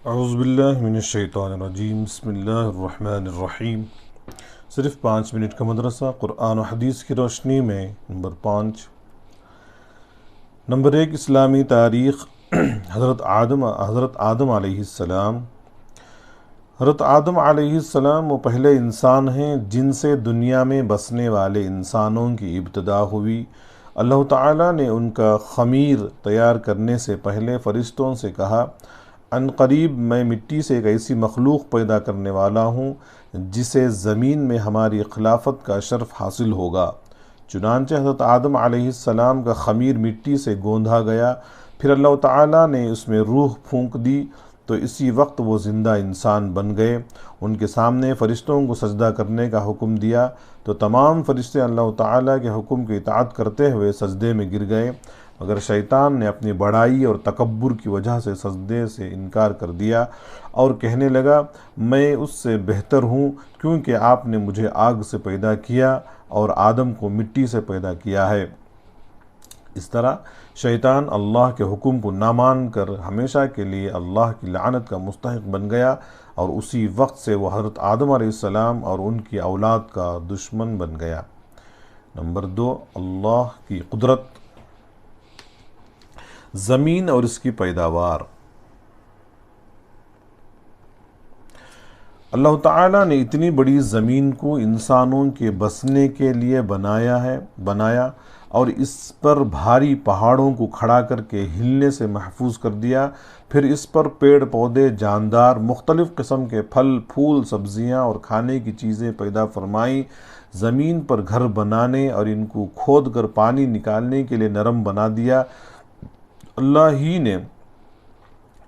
اعوذ باللہ من الشیطان الرجیم، بسم اللہ الرحمن الرحیم۔ صرف 5 منٹ کا مدرسہ قرآن و حدیث کی روشنی میں۔ نمبر 1، اسلامی تاریخ۔ حضرت آدم علیہ السلام۔ حضرت آدم علیہ السلام وہ پہلے انسان ہیں جن سے دنیا میں بسنے والے انسانوں کی ابتدا ہوئی۔ اللہ تعالیٰ نے ان کا خمیر تیار کرنے سے پہلے فرشتوں سے کہا، ان قریب میں مٹی سے ایک ایسی مخلوق پیدا کرنے والا ہوں جسے زمین میں ہماری خلافت کا شرف حاصل ہوگا۔ چنانچہ حضرت آدم علیہ السلام کا خمیر مٹی سے گوندھا گیا، پھر اللہ تعالیٰ نے اس میں روح پھونک دی تو اسی وقت وہ زندہ انسان بن گئے۔ ان کے سامنے فرشتوں کو سجدہ کرنے کا حکم دیا تو تمام فرشتے اللہ تعالیٰ کے حکم کی اطاعت کرتے ہوئے سجدے میں گر گئے، مگر شیطان نے اپنی بڑائی اور تکبر کی وجہ سے سجدے سے انکار کر دیا اور کہنے لگا، میں اس سے بہتر ہوں کیونکہ آپ نے مجھے آگ سے پیدا کیا اور آدم کو مٹی سے پیدا کیا ہے۔ اس طرح شیطان اللہ کے حکم کو نہ مان کر ہمیشہ کے لیے اللہ کی لعنت کا مستحق بن گیا، اور اسی وقت سے وہ حضرت آدم علیہ السلام اور ان کی اولاد کا دشمن بن گیا۔ نمبر 2، اللہ کی قدرت۔ زمین اور اس کی پیداوار۔ اللہ تعالیٰ نے اتنی بڑی زمین کو انسانوں کے بسنے کے لیے بنایا اور اس پر بھاری پہاڑوں کو کھڑا کر کے ہلنے سے محفوظ کر دیا، پھر اس پر پیڑ پودے، جاندار، مختلف قسم کے پھل پھول، سبزیاں اور کھانے کی چیزیں پیدا فرمائیں۔ زمین پر گھر بنانے اور ان کو کھود کر پانی نکالنے کے لیے نرم بنا دیا۔ اللہ ہی نے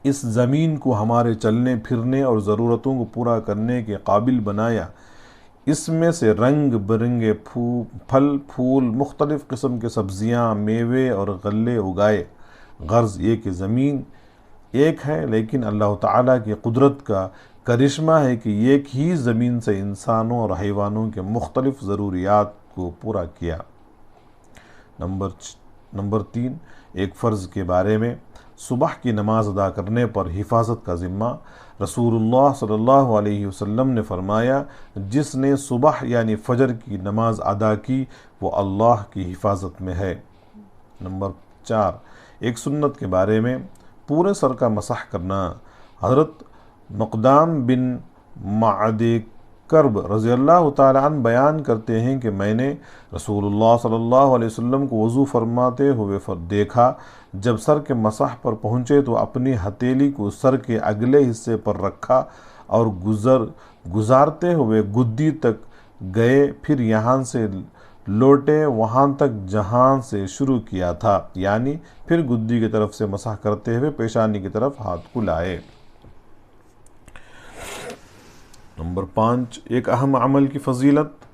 اس زمین کو ہمارے چلنے پھرنے اور ضرورتوں کو پورا کرنے کے قابل بنایا۔ اس میں سے رنگ برنگے پھل پھول، مختلف قسم کے سبزیاں، میوے اور غلے اگائے۔ غرض یہ کہ زمین ایک ہے، لیکن اللہ تعالیٰ کی قدرت کا کرشمہ ہے کہ ایک ہی زمین سے انسانوں اور حیوانوں کے مختلف ضروریات کو پورا کیا۔ نمبر 3، ایک فرض کے بارے میں۔ صبح کی نماز ادا کرنے پر حفاظت کا ذمہ۔ رسول اللہ صلی اللہ علیہ وسلم نے فرمایا، جس نے صبح یعنی فجر کی نماز ادا کی وہ اللہ کی حفاظت میں ہے۔ نمبر 4، ایک سنت کے بارے میں۔ پورے سر کا مسح کرنا۔ حضرت مقدام بن معد کرب رضی اللہ تعالیٰ عنہ بیان کرتے ہیں کہ میں نے رسول اللہ صلی اللہ علیہ وسلم کو وضو فرماتے ہوئے دیکھا۔ جب سر کے مسح پر پہنچے تو اپنی ہتھیلی کو سر کے اگلے حصے پر رکھا اور گزارتے ہوئے گدی تک گئے، پھر یہاں سے لوٹے وہاں تک جہاں سے شروع کیا تھا، یعنی پھر گدی کی طرف سے مسح کرتے ہوئے پیشانی کی طرف ہاتھ کو لائے۔ نمبر 5، ایک اہم عمل کی فضیلت۔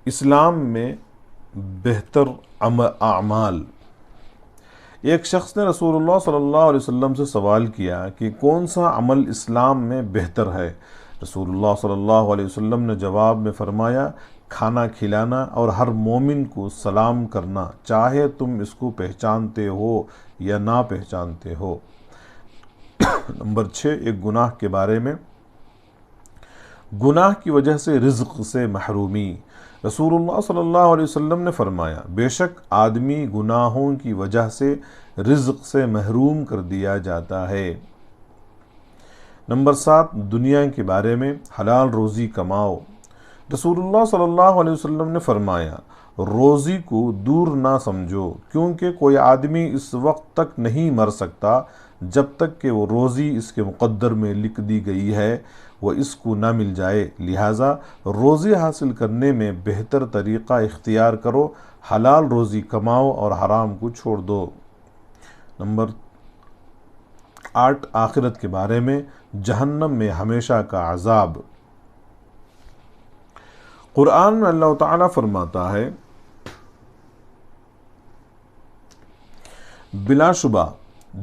اسلام میں بہتر اعمال۔ ایک شخص نے رسول اللہ صلی اللہ علیہ وسلم سے سوال کیا کہ کون سا عمل اسلام میں بہتر ہے؟ رسول اللہ صلی اللہ علیہ وسلم نے جواب میں فرمایا، کھانا کھلانا اور ہر مومن کو سلام کرنا، چاہے تم اس کو پہچانتے ہو یا نہ پہچانتے ہو۔ نمبر 6، ایک گناہ کے بارے میں۔ گناہ کی وجہ سے رزق سے محرومی۔ رسول اللہ صلی اللہ علیہ وسلم نے فرمایا، بے شک آدمی گناہوں کی وجہ سے رزق سے محروم کر دیا جاتا ہے۔ نمبر 7، دنیا کے بارے میں۔ حلال روزی کماؤ۔ رسول اللہ صلی اللہ علیہ وسلم نے فرمایا، روزی کو دور نہ سمجھو، کیونکہ کوئی آدمی اس وقت تک نہیں مر سکتا جب تک کہ وہ روزی اس کے مقدر میں لکھ دی گئی ہے وہ اس کو نہ مل جائے۔ لہٰذا روزی حاصل کرنے میں بہتر طریقہ اختیار کرو، حلال روزی کماؤ اور حرام کو چھوڑ دو۔ نمبر 8، آخرت کے بارے میں۔ جہنم میں ہمیشہ کا عذاب۔ قرآن میں اللہ تعالیٰ فرماتا ہے، بلا شبہ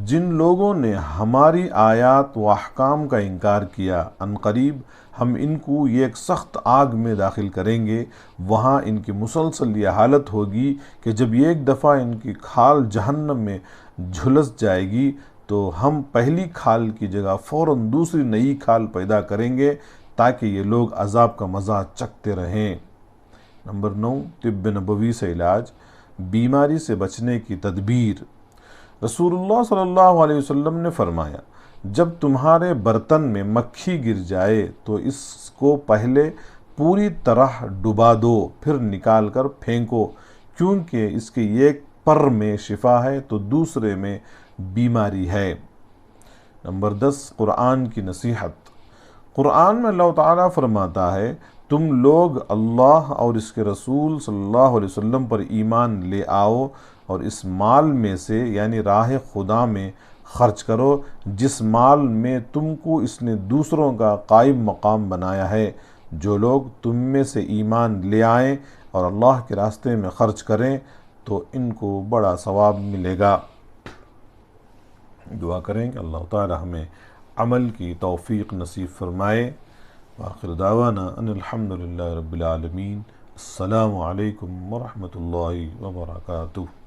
جن لوگوں نے ہماری آیات و احکام کا انکار کیا، ان قریب ہم ان کو ایک سخت آگ میں داخل کریں گے، وہاں ان کی مسلسل یہ حالت ہوگی کہ جب ایک دفعہ ان کی کھال جہنم میں جھلس جائے گی تو ہم پہلی کھال کی جگہ فوراً دوسری نئی کھال پیدا کریں گے تاکہ یہ لوگ عذاب کا مزہ چکھتے رہیں۔ نمبر 9، طب نبوی سے علاج، بیماری سے بچنے کی تدبیر۔ رسول اللہ صلی اللہ علیہ وسلم نے فرمایا، جب تمہارے برتن میں مکھی گر جائے تو اس کو پہلے پوری طرح ڈبا دو، پھر نکال کر پھینکو، کیونکہ اس کے ایک پر میں شفا ہے تو دوسرے میں بیماری ہے۔ نمبر 10، قرآن کی نصیحت۔ قرآن میں اللہ تعالیٰ فرماتا ہے، تم لوگ اللہ اور اس کے رسول صلی اللہ علیہ وسلم پر ایمان لے آؤ اور اس مال میں سے یعنی راہ خدا میں خرچ کرو جس مال میں تم کو اس نے دوسروں کا قائم مقام بنایا ہے۔ جو لوگ تم میں سے ایمان لے آئیں اور اللہ کے راستے میں خرچ کریں تو ان کو بڑا ثواب ملے گا۔ دعا کریں کہ اللہ تعالی ہمیں عمل کی توفیق نصیب فرمائے۔ وآخر دعوانا ان الحمد للہ رب العالمین۔ السلام علیکم ورحمۃ اللہ وبرکاتہ۔